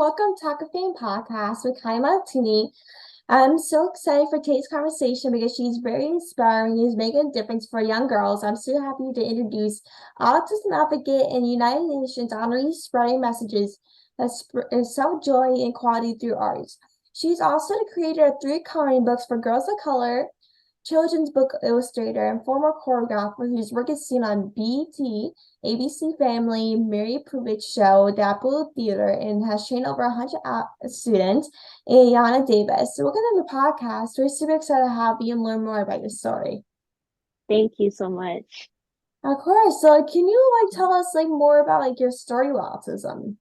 welcome to Talkoffamepod podcast with Kylie Montini. I'm so excited for today's conversation because she's very inspiring. She's making a difference for young girls. I'm so happy to introduce autism advocate and United Nations honoree spreading messages that self-joy and equality through arts. She's also the creator of 3 coloring books for girls of color, children's book illustrator, and former choreographer whose work is seen on BET, ABC Family, Maury Povich Show, the Apple Theater, and has trained over 100 students, and Ayanna Davis. So welcome to the podcast. We're super excited to have you and learn more about your story. Thank you so much. Of course. So can you tell us more about your story with autism?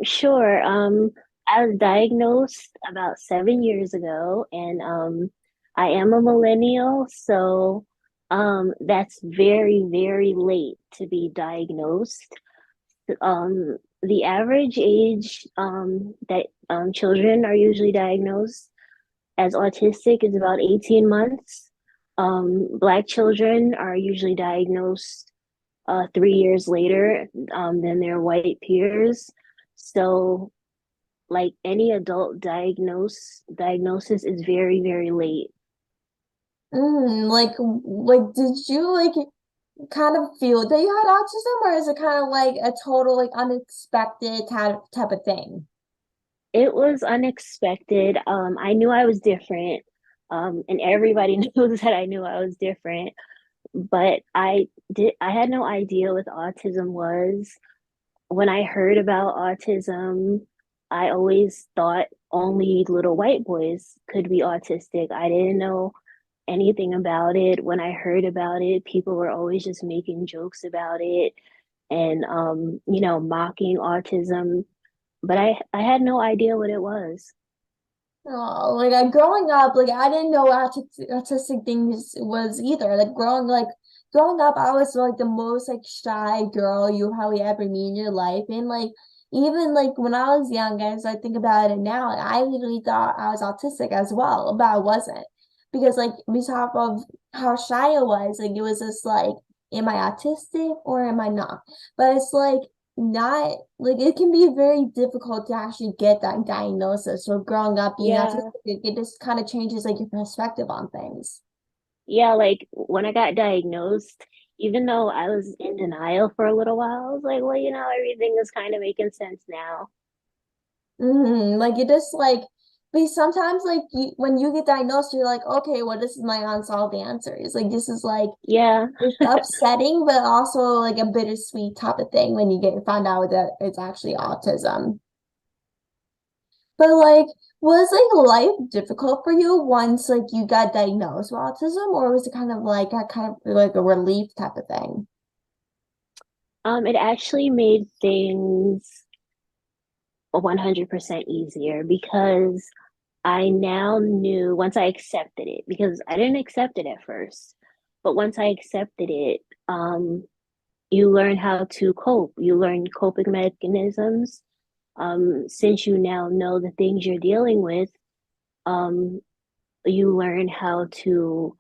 Sure. I was diagnosed about 7 years ago, and I am a millennial, so that's very, very late to be diagnosed. The average age that children are usually diagnosed as autistic is about 18 months. Black children are usually diagnosed 3 years later than their white peers. So, like any adult diagnosis is very, very late. Did you kind of feel that you had autism, or is it kind of like a total unexpected type of thing? It was unexpected. I knew I was different, and everybody knows that I knew I was different. But I had no idea what autism was. When I heard about autism, I always thought only little white boys could be autistic. I didn't know anything about it. When I heard about it, people were always just making jokes about it and mocking autism, but I had no idea what it was. Oh, growing up, I didn't know autistic things was either. Growing up, I was the most shy girl you probably ever meet in your life, and even when I was young, as I think about it now, I literally thought I was autistic as well, but I wasn't because based off of how shy I was, it was just am I autistic or am I not? But it's not it can be very difficult to actually get that diagnosis. So growing up being Yeah. autistic, it just kind of changes your perspective on things. Yeah, like when I got diagnosed, even though I was in denial for a little while, I was like, well, everything is kind of making sense now. It just but sometimes when you get diagnosed, you're like, okay, well, this is my unsolved answers. This is Yeah. it's upsetting, but also a bittersweet type of thing when you get find out that it's actually autism. But was life difficult for you once you got diagnosed with autism, or was it kind of a relief type of thing? It actually made things 100% easier because I now knew once I accepted it, because I didn't accept it at first, but once I accepted it, you learn how to cope. You learn coping mechanisms. Since you now know the things you're dealing with, um, you learn how to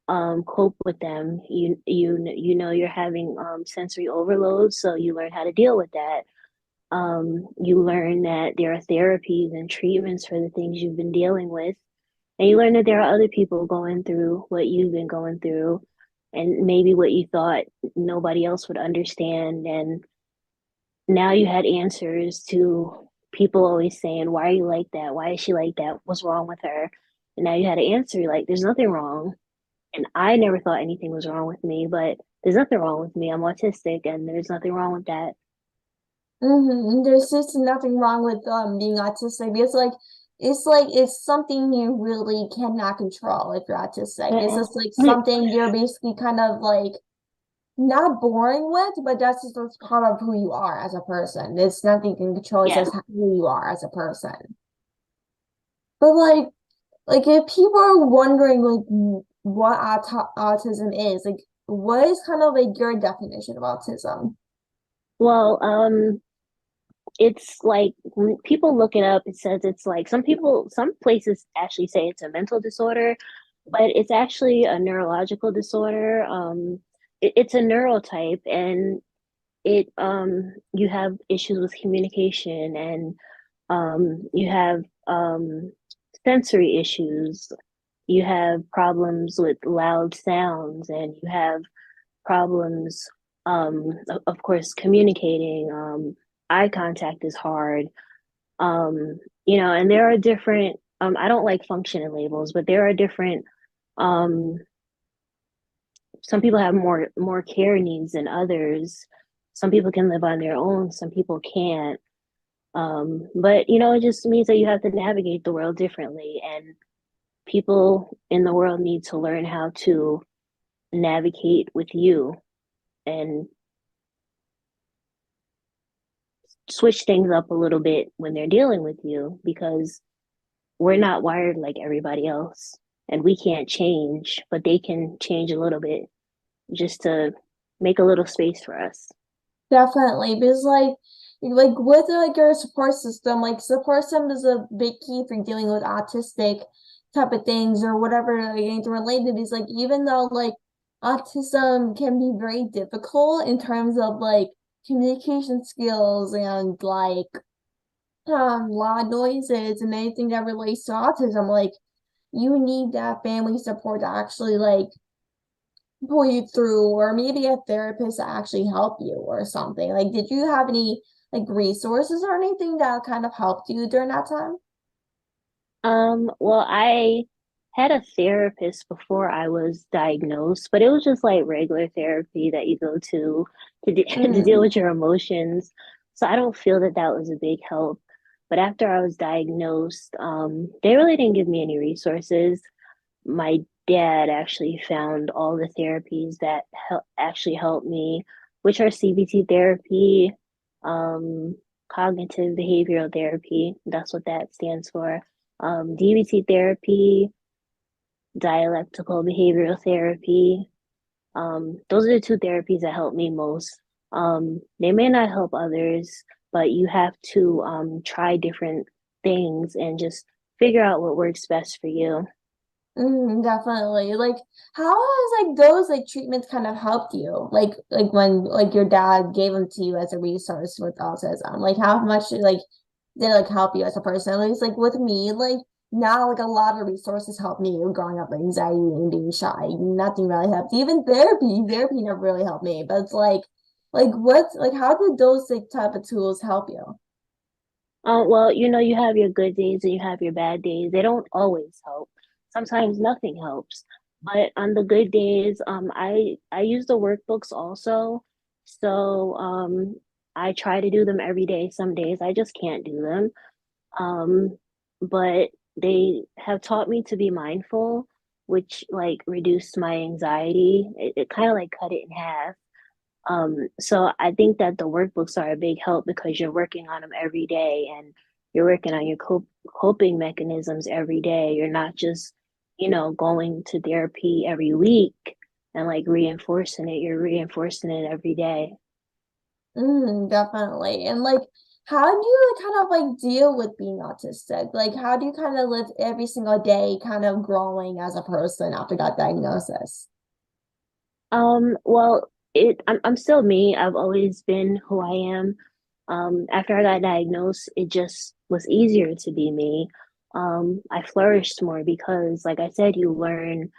cope with them. You know you're having sensory overload, so you learn how to deal with that. You learn that there are therapies and treatments for the things you've been dealing with, and you learn that there are other people going through what you've been going through, and maybe what you thought nobody else would understand. And now you had answers to people always saying, "Why are you like that? Why is she like that? What's wrong with her?" And now you had an answer like, "There's nothing wrong." And I never thought anything was wrong with me, but there's nothing wrong with me. I'm autistic, and there's nothing wrong with that. There's just nothing wrong with being autistic because it's something you really cannot control if you're autistic. It's just something you're basically kind of not born with, but that's part of who you are as a person. It's nothing you can control, it's Yeah. just who you are as a person. But if people are wondering what autism is, what is kind of your definition of autism? Well, it's like when people look it up, it says it's like some places actually say it's a mental disorder, but it's actually a neurological disorder. It's a neurotype, and you have issues with communication, and you have sensory issues. You have problems with loud sounds, and you have problems, of course, communicating. Eye contact is hard. And there are different, I don't like functioning labels, but there are different, um, some people have more care needs than others. Some people can live on their own, some people can't. But it just means that you have to navigate the world differently, and people in the world need to learn how to navigate with you and switch things up a little bit when they're dealing with you, because we're not wired like everybody else, and we can't change, but they can change a little bit just to make a little space for us. Definitely, because like with like your support system is a big key for dealing with autistic type of things or whatever like, anything related. Is like even though like autism can be very difficult in terms of like communication skills and like loud noises and anything that relates to autism, like you need that family support to actually like pull you through, or maybe a therapist to actually help you or something. Like, did you have any like resources or anything that kind of helped you during that time? Well, I had a therapist before I was diagnosed, but it was just like regular therapy that you go to deal Mm, with your emotions. So I don't feel that that was a big help. But after I was diagnosed, they really didn't give me any resources. My dad actually found all the therapies that actually helped me, which are CBT therapy, um, cognitive behavioral therapy. That's what that stands for. DBT therapy, dialectical behavioral therapy. Those are the two therapies that help me most. They may not help others, but you have to try different things and just figure out what works best for you. definitely. Like, how has like those like treatments kind of helped you? Like when like your dad gave them to you as a resource with autism. Like, how much like did it, like help you as a person? At least like with me, like now like a lot of resources helped me growing up with anxiety and being shy. Nothing really helped. Even therapy never really helped me. But it's like what like how did those like type of tools help you? Well, you have your good days and you have your bad days. They don't always help. Sometimes nothing helps. But on the good days, I use the workbooks also. So I try to do them every day. Some days I just can't do them. Um, but they have taught me to be mindful, which like reduced my anxiety. It kind of like cut it in half. So I think that the workbooks are a big help because you're working on them every day, and you're working on your coping mechanisms every day. You're not just, going to therapy every week and like reinforcing it. You're reinforcing it every day. Definitely. And like, how do you like, kind of like deal with being autistic? Like, how do you kind of live every single day, kind of growing as a person after that diagnosis? Well, I'm still me. I've always been who I am. After I got diagnosed, it just was easier to be me. I flourished more because, like I said, you learn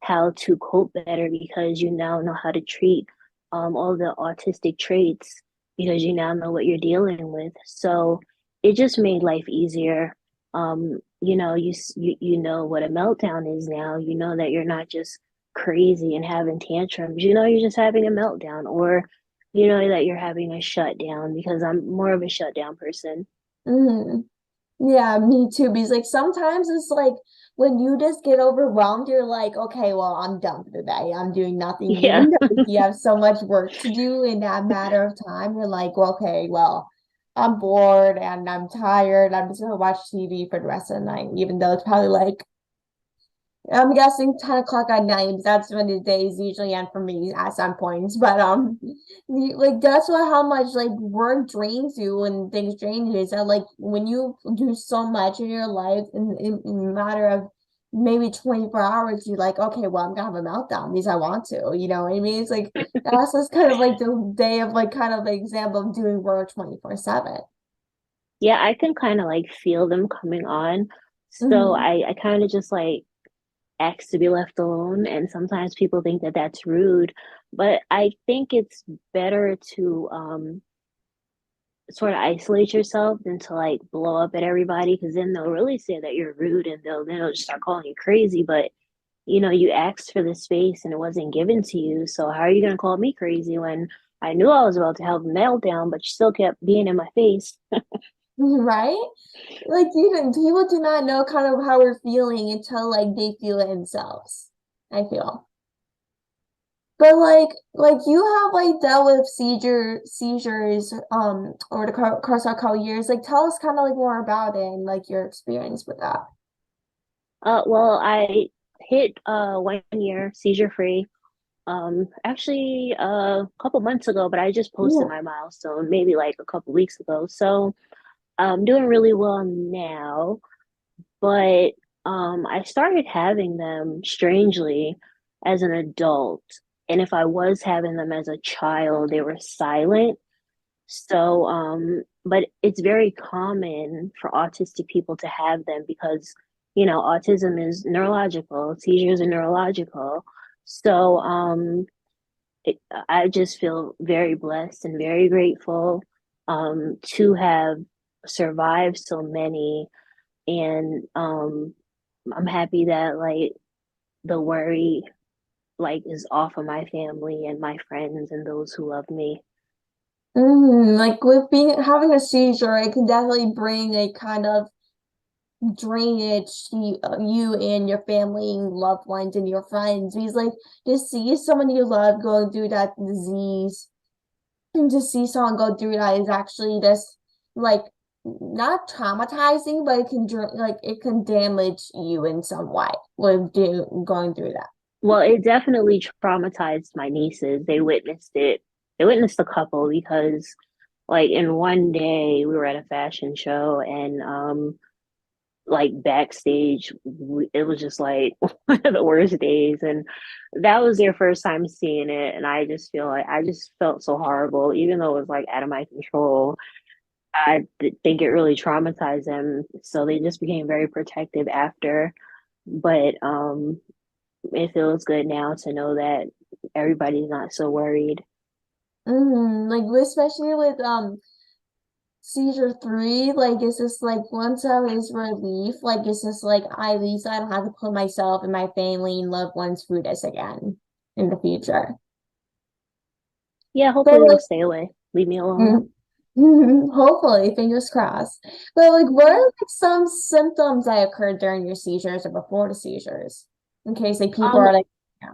how to cope better because you now know how to treat all the autistic traits because you now know what you're dealing with. So it just made life easier. You know what a meltdown is now. You know that you're not just crazy and having tantrums. You know you're just having a meltdown, or you know that you're having a shutdown, because I'm more of a shutdown person. hmm Yeah, me too. Because like sometimes it's like when you just get overwhelmed, you're like, okay, well, I'm done for the day. I'm doing nothing. Yeah. Even though you have so much work to do in that matter of time, you're like, well, okay, well, I'm bored and I'm tired. I'm just gonna watch TV for the rest of the night, even though it's probably like I'm guessing 10 o'clock at night. That's when the days usually end for me at some points. But like that's what how much like work drains you and things drain you. Is that like when you do so much in your life in a matter of maybe 24 hours, you're like, okay, well, I'm gonna have a meltdown because I want to, you know what I mean? It's like that's just kind of like the day of like kind of the example of doing work 24/7. Yeah, I can kind of like feel them coming on. So Hmm. I kind of just like ask to be left alone. And sometimes people think that that's rude, but I think it's better to sort of isolate yourself than to like blow up at everybody because then they'll really say that you're rude and they'll just start calling you crazy. But you know, you asked for the space and it wasn't given to you. So how are you gonna call me crazy when I knew I was about to have a meltdown, but you still kept being in my face? Right? Like you don't, people do not know kind of how we're feeling until like they feel it themselves, I feel. But like you have like dealt with seizures over the course of a couple years. Like tell us kind of like more about it and like your experience with that. Well, I hit 1 year seizure free. Actually, a couple months ago, but I just posted Ooh. my milestone maybe like a couple weeks ago. So I'm doing really well now. But I started having them strangely as an adult. And if I was having them as a child, they were silent. So, but it's very common for autistic people to have them because, you know, autism is neurological, seizures are neurological. So, I just feel very blessed and very grateful, to have survived so many. And, I'm happy that like the worry like is off of my family and my friends and those who love me. Like with being having a seizure, it can definitely bring a kind of drainage to you and your family and loved ones and your friends. Because like to see someone you love going through that disease and to see someone go through that is actually just like not traumatizing, but it can like it can damage you in some way with going through that. Well, it definitely traumatized my nieces. They witnessed it. They witnessed a couple because like in one day we were at a fashion show and like backstage it was just like one of the worst days, and that was their first time seeing it, and I just feel like I just felt so horrible even though it was like out of my control. Think it really traumatized them, so they just became very protective after. But it feels good now to know that everybody's not so worried. Like especially with seizure three, like it's just like once I was relief, like it's just like at least I don't have to put myself and my family and loved ones through this again in the future. Yeah, But hopefully they'll like stay away, leave me alone. mm, hopefully, fingers crossed. But like what are like some symptoms that occurred during your seizures or before the seizures? In case like people um are like, yeah.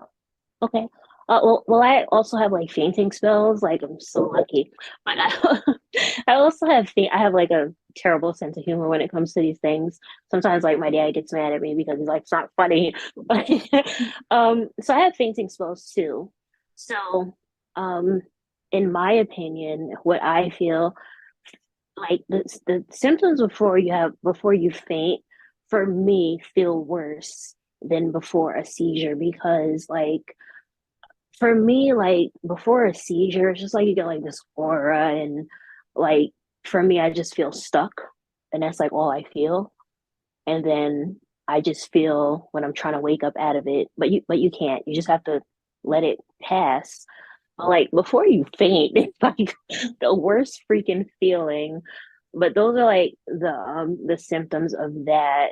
Okay. Well, I also have like fainting spells. Like I'm so lucky, but I also have I have like a terrible sense of humor when it comes to these things. Sometimes, like my dad gets mad at me because he's like, "It's not funny." But so I have fainting spells too. So, um, in my opinion, what I feel like the symptoms before you faint, for me, feel worse than before a seizure because like for me, like before a seizure, it's just like you get like this aura, and like for me, I just feel stuck, and that's like all I feel. And then I just feel when I'm trying to wake up out of it, but you can't. You just have to let it pass. But like before you faint, it's like the worst freaking feeling. But those are like the symptoms of that.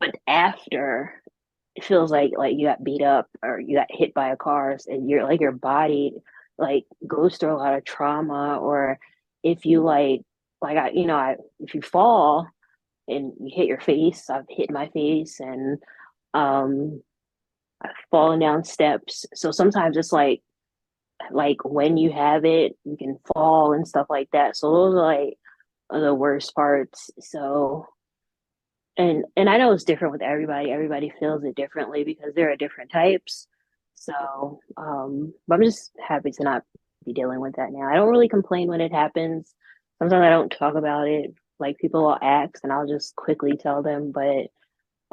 But after, it feels like you got beat up or you got hit by a car and you're like your body like goes through a lot of trauma. Or if you like I you know I if you fall and you hit your face, I've hit my face, and um I've fallen down steps. So sometimes it's like when you have it you can fall and stuff like that. So those are like the worst parts. So and I know it's different with everybody. Everybody feels it differently because there are different types. So, but I'm just happy to not be dealing with that now. I don't really complain when it happens. Sometimes I don't talk about it. Like people will ask, and I'll just quickly tell them. But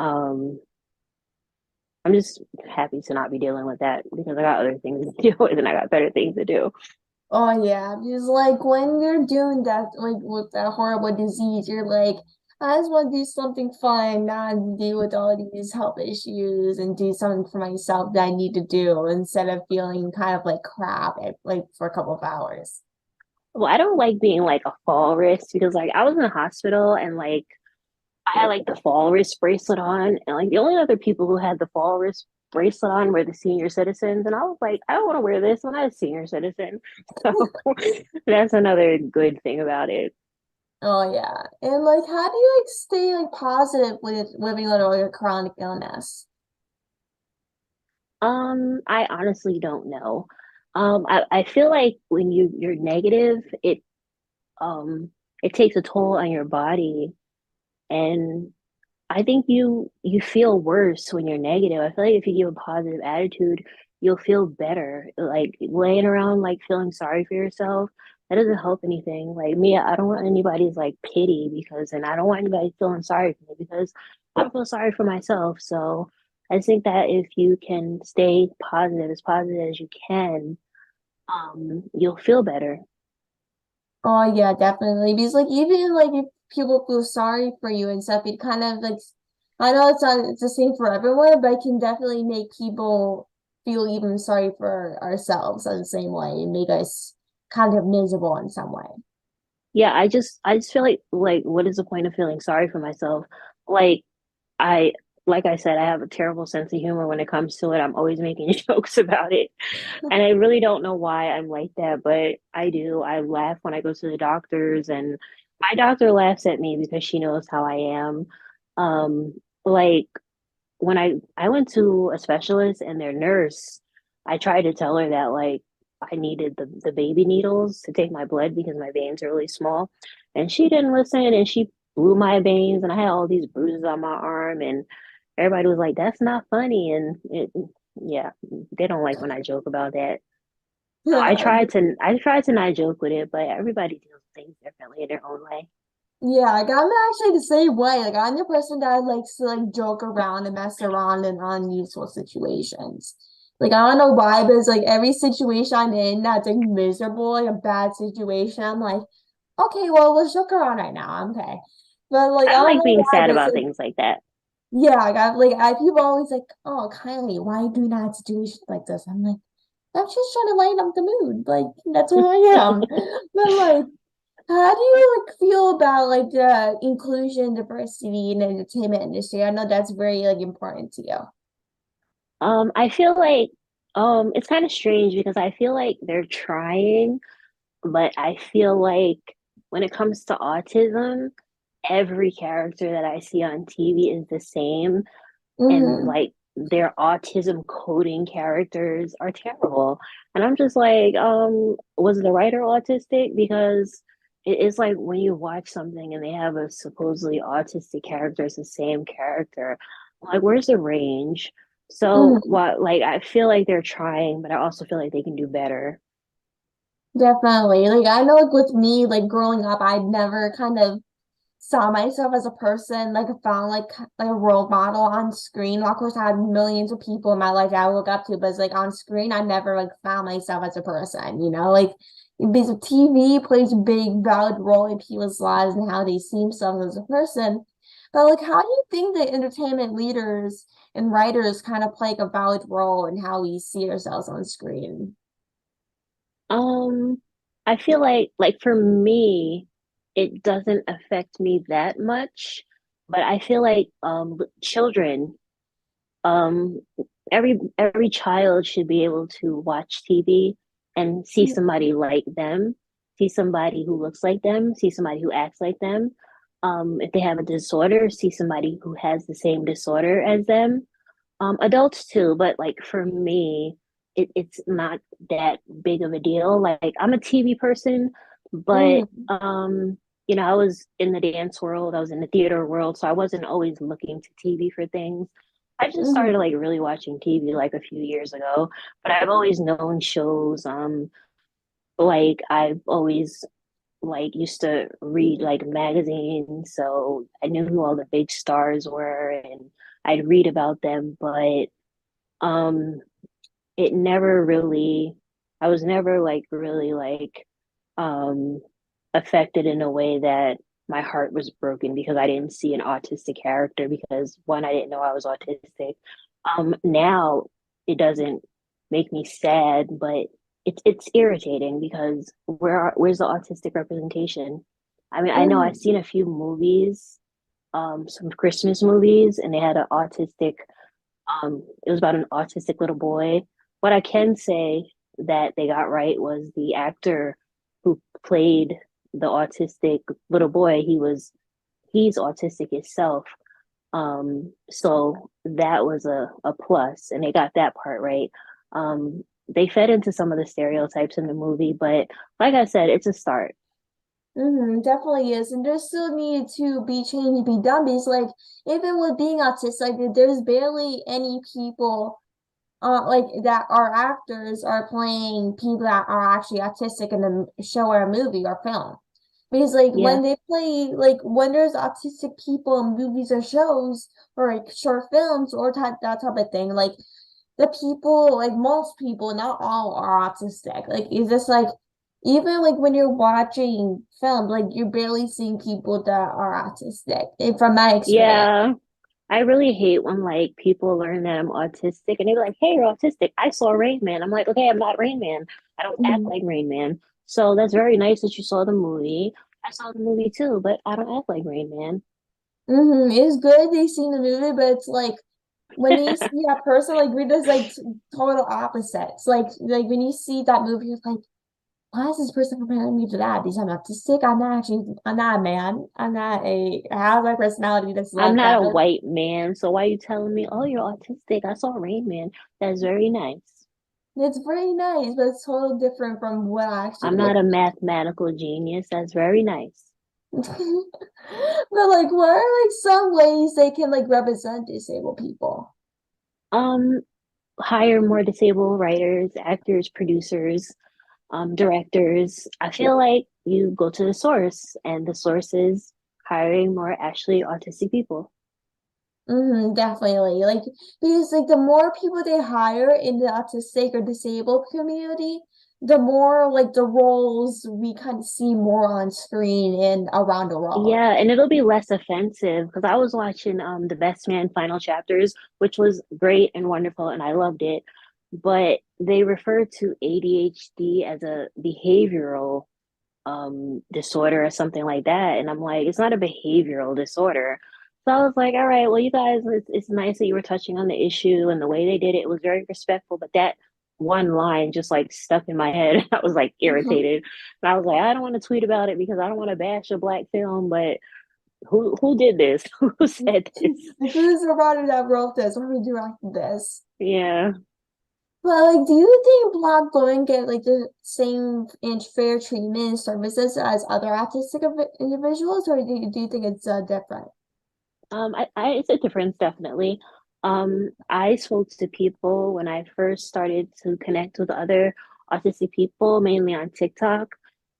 um, I'm just happy to not be dealing with that because I got other things to deal with and I got better things to do. Oh yeah, because like when you're doing that, like with that horrible disease, you're like, I just want to do something fun, not deal with all these health issues and do something for myself that I need to do instead of feeling kind of like crap like for a couple of hours. Well, I don't like being like a fall risk because like I was in the hospital and like I had like the fall risk bracelet on, and like the only other people who had the fall risk bracelet on were the senior citizens. And I was like, I don't want to wear this. I'm not a senior citizen. So that's another good thing about it. Oh yeah. And like how do you like stay like positive with living with like a chronic illness? I honestly don't know. I feel like when you're negative, it takes a toll on your body, and I think you feel worse when you're negative. I feel like if you give a positive attitude, you'll feel better. Like laying around like feeling sorry for yourself, that doesn't help anything. Like me, I don't want anybody's like pity because and I don't want anybody feeling sorry for me because I don't feel sorry for myself. So I think that if you can stay positive, as positive as you can, you'll feel better. Oh yeah, definitely. Because like even like if people feel sorry for you and stuff, it kind of like I know it's the same for everyone, but it can definitely make people feel even sorry for ourselves in the same way and make us kind of miserable in some way. Yeah, I just feel like what is the point of feeling sorry for myself? Like I like I said, I have a terrible sense of humor when it comes to it. I'm always making jokes about it. And I really don't know why I'm like that, but I do. I laugh when I go to the doctors and my doctor laughs at me because she knows how I am. Like when I went to a specialist and their nurse, I tried to tell her that like I needed the baby needles to take my blood because my veins are really small, and she didn't listen and she blew my veins and I had all these bruises on my arm and everybody was like, "That's not funny," and yeah, they don't like when I joke about that. So I tried to not joke with it, but everybody deals with things differently in their own way. Yeah, like I'm actually the same way. Like I'm the person that likes to like joke around and mess around in unusual situations. Like I don't know why, but it's like every situation I'm in that's like miserable, like a bad situation, I'm like, okay, well let's joke around right now. I'm okay. But like I I don't don't like know being why, sad but it's about like things like that. yeah, I people always like, oh Kylie, why do you not have situations like this? I'm like, I'm just trying to lighten up the mood. Like that's who I am. But like how do you like feel about like the inclusion, diversity in the entertainment industry? I know that's very like important to you. I feel like it's kind of strange because I feel like they're trying, but I feel like when it comes to autism, every character that I see on TV is the same, and Hmm. like their autism coding characters are terrible. And I'm just like, was the writer autistic? Because it's like when you watch something and they have a supposedly autistic character, it's the same character. Like, where's the range? So Hmm. what like I feel like they're trying, but I also feel like they can do better. Definitely. Like I know like with me, like growing up, I'd never kind of saw myself as a person, like I found like a role model on screen. Of course, I had millions of people in my life that I look up to, but it's like on screen, I never like found myself as a person, you know? Like because TV plays a big valid role in people's lives and how they see themselves as a person. But like how do you think that entertainment leaders and writers kind of play like, a valid role in how we see ourselves on screen? Um, I feel like for me, it doesn't affect me that much, but I feel like children, um every child should be able to watch TV and see somebody like them, see somebody who looks like them, see somebody who acts like them. If they have a disorder, see somebody who has the same disorder as them. Adults too, but like for me, it's not that big of a deal. Like I'm a TV person, but Mm-hmm. I was in the dance world, I was in the theater world, so I wasn't always looking to TV for things. I just started like really watching TV like a few years ago, but I've always known shows. Like I've always like used to read like magazines, so I knew who all the big stars were and I'd read about them, but Um, it never really, I was never like really like um affected in a way that my heart was broken because I didn't see an autistic character because one, I didn't know I was autistic. Now it doesn't make me sad, but it's irritating because where's the autistic representation? I mean, I know I've Mhm. seen a few movies, some Christmas movies, and they had an autistic it was about an autistic little boy. What I can say that they got right was the actor who played the autistic little boy. He's autistic himself. So that was a plus, and they got that part right. They fed into some of the stereotypes in the movie, but like I said, it's a start. Definitely is. And there still needed to be change to be done because like even with being autistic, like there's barely any people like that are actors are playing people that are actually autistic in the show or a movie or film. Because like Yeah, when they play like when there's autistic people in movies or shows or like short films or that type of thing, like the people, like most people, not all are autistic. Like it's just like even like when you're watching films, like you're barely seeing people that are autistic, from my experience. yeah. I really hate when like people learn that I'm autistic and they're like, "Hey, you're autistic." I saw Rain Man. I'm like, "Okay, I'm not Rain Man. I don't act Mhm. like Rain Man." So that's very nice that you saw the movie. I saw the movie too, but I don't act like Rain Man. It's good they seen the movie, but it's like when you see that person, like we're just like total opposites. Like when you see that movie, you're like, why is this person comparing me to that? Because I'm autistic. I'm not a man. I have my personality that's I'm like not that. a Like, white man, so why are you telling me, "Oh, you're autistic"? I saw Rain Man. That's very nice. it's very nice, but it's totally different from what I actually I'm not look a mathematical genius. That's very nice. like. But like, what are like some ways they can like represent disabled people? Um, Hire more disabled writers, actors, producers, directors. I feel like you go to the source, and the source is hiring more actually autistic people. Definitely. Like because like the more people they hire in the autistic or disabled community, the more like the roles we kind of see more on screen and around the world. Yeah, and it'll be less offensive because I was watching The Best Man Final Chapters, which was great and wonderful, and I loved it. But they refer to ADHD as a behavioral disorder or something like that. And I'm like, it's not a behavioral disorder. So I was like, all right, well, you guys, it's nice that you were touching on the issue and the way they did it was very respectful. But that one line just like stuck in my head. I was like irritated. And I was like, I don't want to tweet about it because I don't want to bash a black film, but who did this? Who said this? Who's the writer that wrote this? What are we doing this? Yeah. But like, do you think Black women get like the same and fair treatment and services as other autistic individuals, or do you think it's different? It's a difference, definitely. I spoke to people when I first started to connect with other autistic people, mainly on TikTok.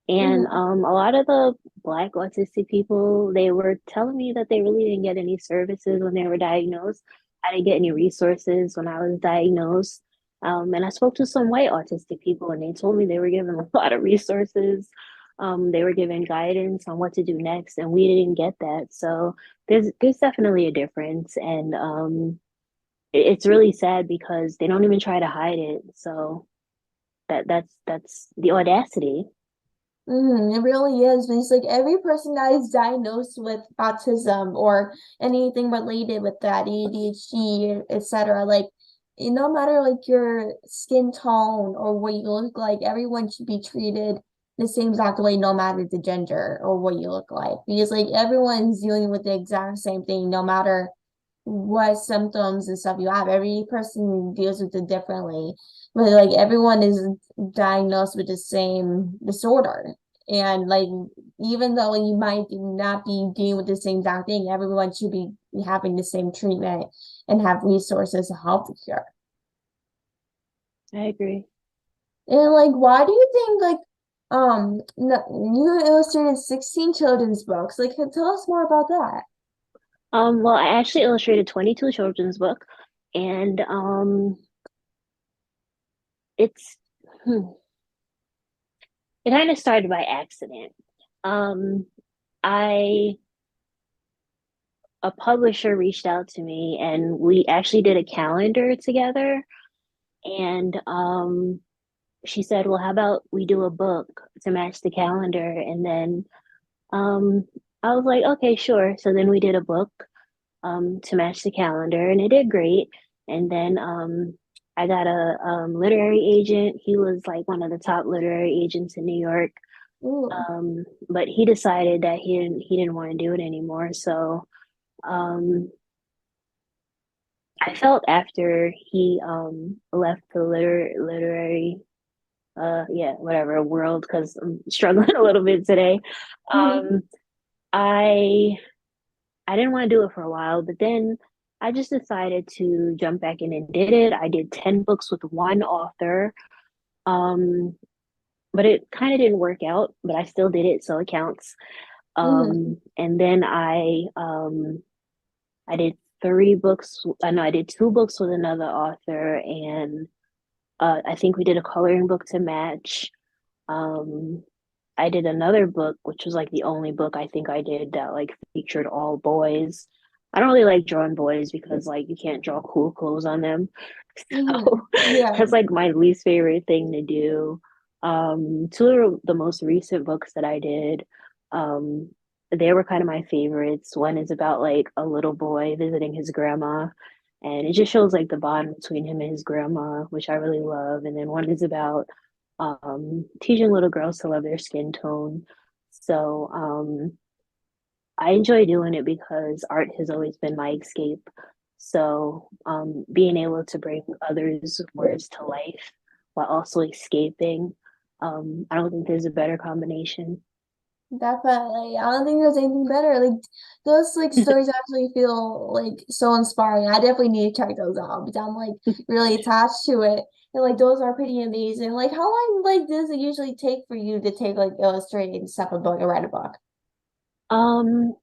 And Mm-hmm. a lot of the Black autistic people, they were telling me that they really didn't get any services when they were diagnosed. I didn't get any resources when I was diagnosed. And I spoke to some white autistic people, and they told me they were given a lot of resources. They were given guidance on what to do next, and we didn't get that. So there's definitely a difference, and it's really sad because they don't even try to hide it. So that's the audacity. It really is. Because like every person that is diagnosed with autism or anything related with that, ADHD, etc., like no matter like your skin tone or what you look like, everyone should be treated the same exact way, no matter the gender or what you look like. Because like everyone's dealing with the exact same thing, no matter what symptoms and stuff you have. Every person deals with it differently. But like everyone is diagnosed with the same disorder. And like even though you might not be dealing with the same exact thing, everyone should be having the same treatment and have resources to help the cure. I agree. And like why do you think like you illustrated 16 children's books? Like tell us more about that. Well, I actually illustrated 22 children's book, and it's it kind of started by accident. Um, I a publisher reached out to me and we actually did a calendar together. And she said, "Well, how about we do a book to match the calendar?" And then um, I was like, "Okay, sure." So then we did a book to match the calendar, and it did great. And then I got a literary agent. He was like one of the top literary agents in New York. Ooh. But he decided that he didn't want to do it anymore. So um, I felt after he left the literary yeah, whatever world, because I'm struggling a little bit today. Mhm. Um, I I didn't want to do it for a while, but then I just decided to jump back in and did it. I did 10 books with one author. Um, but it kind of didn't work out, but I still did it, so it counts. Mhm. And then I did 3 books. No, I did 2 books with another author, and I think we did a coloring book to match. Um, I did another book, which was like the only book I think I did that like featured all boys. I don't really like drawing boys because like you can't draw cool clothes on them. So Mhm. Yeah. that's like my least favorite thing to do. Two of the most recent books that I did, um, they were kind of my favorites. One is about like a little boy visiting his grandma, and it just shows like the bond between him and his grandma, which I really love. And then one is about teaching little girls to love their skin tone. So I enjoy doing it because art has always been my escape. So being able to bring others' words to life while also escaping, I don't think there's a better combination. Definitely. I don't think there's anything better. Like those like stories actually feel like so inspiring. I definitely need to check those out because I'm like really attached to it. And like those are pretty amazing. Like how long like does it usually take for you to take like illustrate and stuff a book or write a book? Um,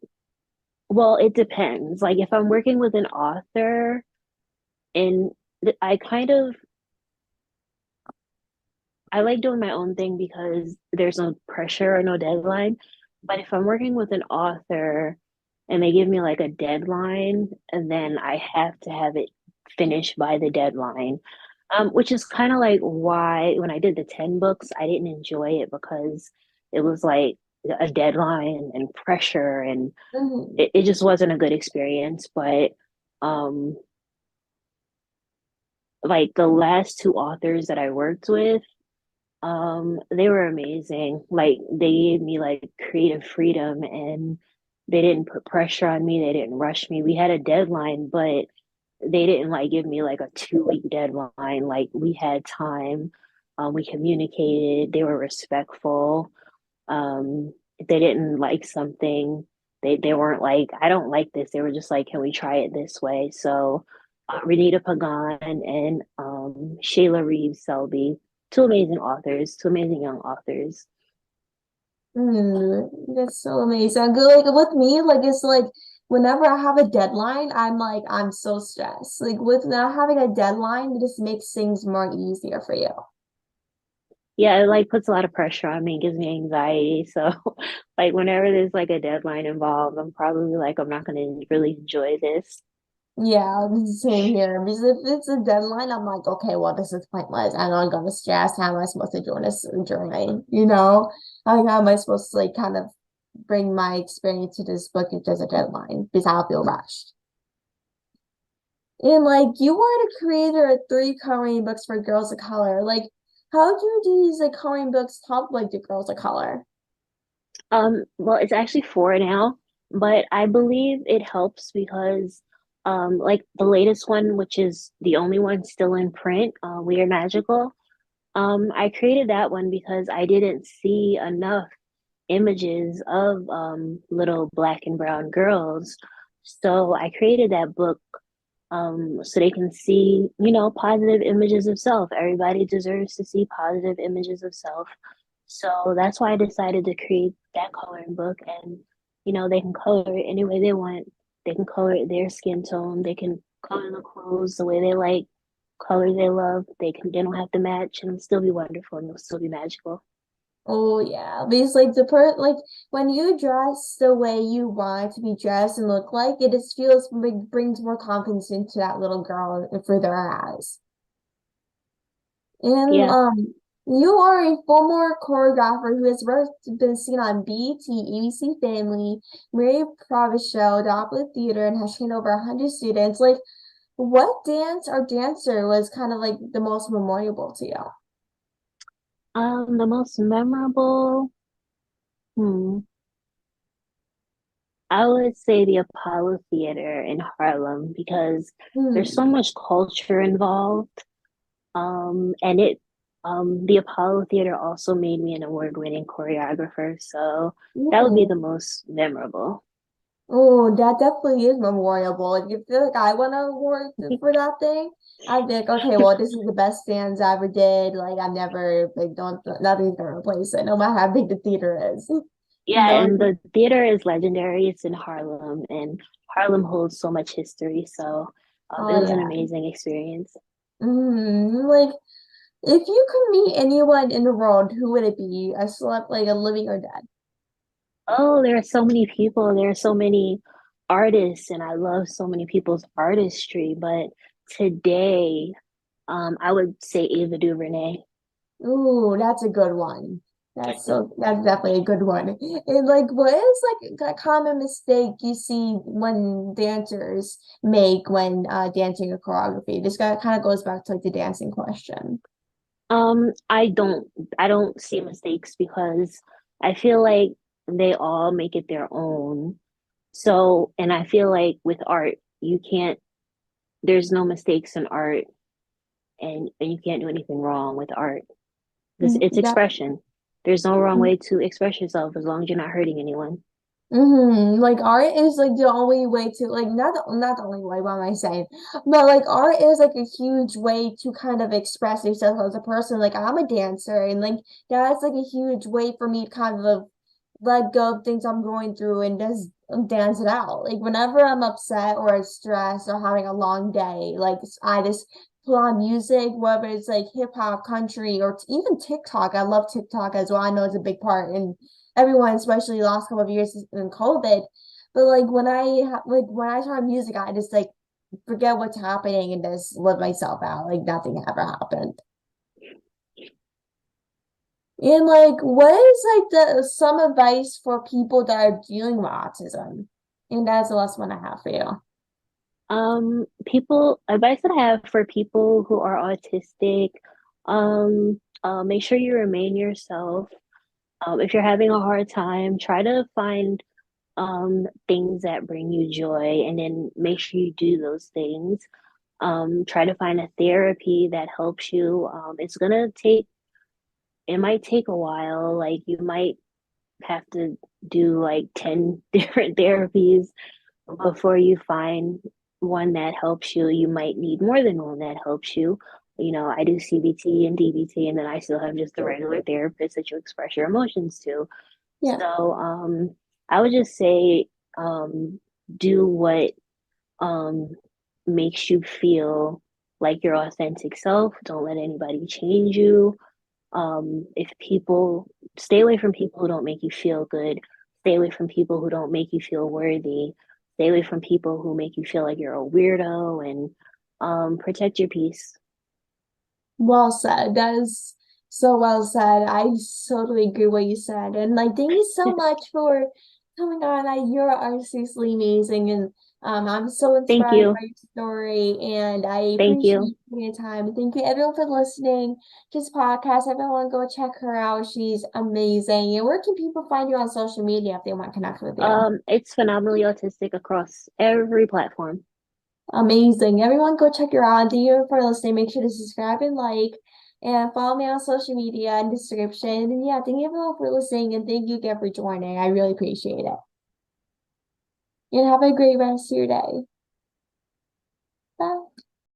well, it depends. Like if I'm working with an author and I kind of I like doing my own thing because there's no pressure or no deadline. But if I'm working with an author and they give me like a deadline, and then I have to have it finished by the deadline, which is kind of like why when I did the 10 books, I didn't enjoy it because it was like a deadline and pressure, and Hmm. it just wasn't a good experience. But um, like the last 2 authors that I worked with, they were amazing. Like they gave me like creative freedom and they didn't put pressure on me. They didn't rush me. We had a deadline, but they didn't like give me like a 2 week deadline. Like we had time. We communicated. They were respectful. If they didn't like something, they weren't like, I don't like this. They were just like, can we try it this way? So Renita Pagan and Shayla Reeves Selby, 2 amazing authors, 2 amazing young authors. That's so amazing. Good. Like with me, like it's like whenever I have a deadline, I'm so stressed. Like with not having a deadline, it just makes things more easier for you. Yeah, it like puts a lot of pressure on me, gives me anxiety. So like whenever there's like a deadline involved, I'm probably like, I'm not gonna really enjoy this. Yeah, it's the same here. Because if it's a deadline, I'm like, okay, well, this is pointless. I'm not gonna stress. How am I supposed to join this journey? You know? Like, how am I supposed to like kind of bring my experience to this book if there's a deadline? Because I'll feel rushed. And like you were the creator of 3 coloring books for girls of color. Like, how do these like coloring books help like the girls of color? Well, it's actually 4 now, but I believe it helps because, like the latest one, which is the only one still in print, We Are Magical. I created that one because I didn't see enough images of little black and brown girls. So I created that book so they can see, positive images of self. Everybody deserves to see positive images of self. So that's why I decided to create that coloring book. And, they can color it any way they want. They can color it their skin tone. They can color the clothes the way they like. colors they love. They don't have to match and still be wonderful and they'll still be magical. Oh yeah, because like like when you dress the way you want to be dressed and look like, it just feels like brings more confidence into that little girl for their eyes. And Yeah. you are a former choreographer who has been seen on BET, ABC Family, Maury Povich Show, the Opera Theater, and has trained over 100 students. Like, what dance or dancer was kind of like the most memorable to you? The most memorable, hmm, I would say the Apollo Theater in Harlem because there's Hmm. so much culture involved. And the Apollo Theater also made me an award-winning choreographer, so that would be Ooh. the most memorable. Oh, that definitely is memorable. Like, if feel like I won an award for that thing, I'd be like, okay, well, this is the best dance I ever did. Like, I never, like, don't, nothing's gonna replace it, no matter how big the theater is. You Yeah, know? and the theater is legendary. It's in Harlem, and Harlem holds so much history, so it Oh, was an yeah. amazing experience. Like, if you could meet anyone in the world, who would it be? A celeb, like a living or dead? Oh, there are so many people. There are so many artists, and I love so many people's artistry. But today, I would say Ava DuVernay. Ooh, that's a good one. That's definitely a good one. And like, what is like a common mistake you see when dancers make when dancing a choreography? This guy kind of goes back to like the dancing question. I don't see mistakes because I feel like they all make it their own. So, and I feel like with art, you can't, there's no mistakes in art and you can't do anything wrong with art. This it's That expression. There's no wrong way to express yourself as long as you're not hurting anyone. Like art is like the only way to like not the only way, what am I saying? But like art is like a huge way to kind of express yourself as a person. Like I'm a dancer and like that's like a huge way for me to kind of let go of things I'm going through and just dance it out. Like whenever I'm upset or stressed or having a long day, like I just put on music, whether it's like hip hop, country, or even TikTok. I love TikTok as well. I know it's a big part in everyone, especially the last couple of years in COVID. But like when I turn on music, I just like forget what's happening and just live myself out like nothing ever happened. And like, what is like the some advice for people that are dealing with autism? And that's the last one I have for you. Advice that I have for people who are autistic, make sure you remain yourself. If you're having a hard time, try to find things that bring you joy and then make sure you do those things. Try to find a therapy that helps you. It might take a while. Like you might have to do like 10 different therapies before you find one that helps you. You might need more than one that helps you. You know, I do CBT and DBT, and then I still have just the regular therapist that you express your emotions to. Yeah. So, I would just say, do what um makes you feel like your authentic self. Don't let anybody change you. If people Stay away from people who don't make you feel good, stay away from people who don't make you feel worthy, stay away from people who make you feel like you're a weirdo, and protect your peace. Well said. That is so well said. I totally agree what you said. And like thank you so much for coming on. You're seriously amazing and I'm so Thank inspired you. by your story and I Thank appreciate you. you taking your time. Thank you everyone for listening to this podcast. Everyone go check her out. She's amazing. And where can people find you on social media if they want to connect with you? It's phenomenally autistic across every platform. Amazing. Everyone go check her out. Thank you for listening. Make sure to subscribe and like and follow me on social media in the description. And yeah, thank you everyone for listening and thank you again for joining. I really appreciate it. And have a great rest of your day.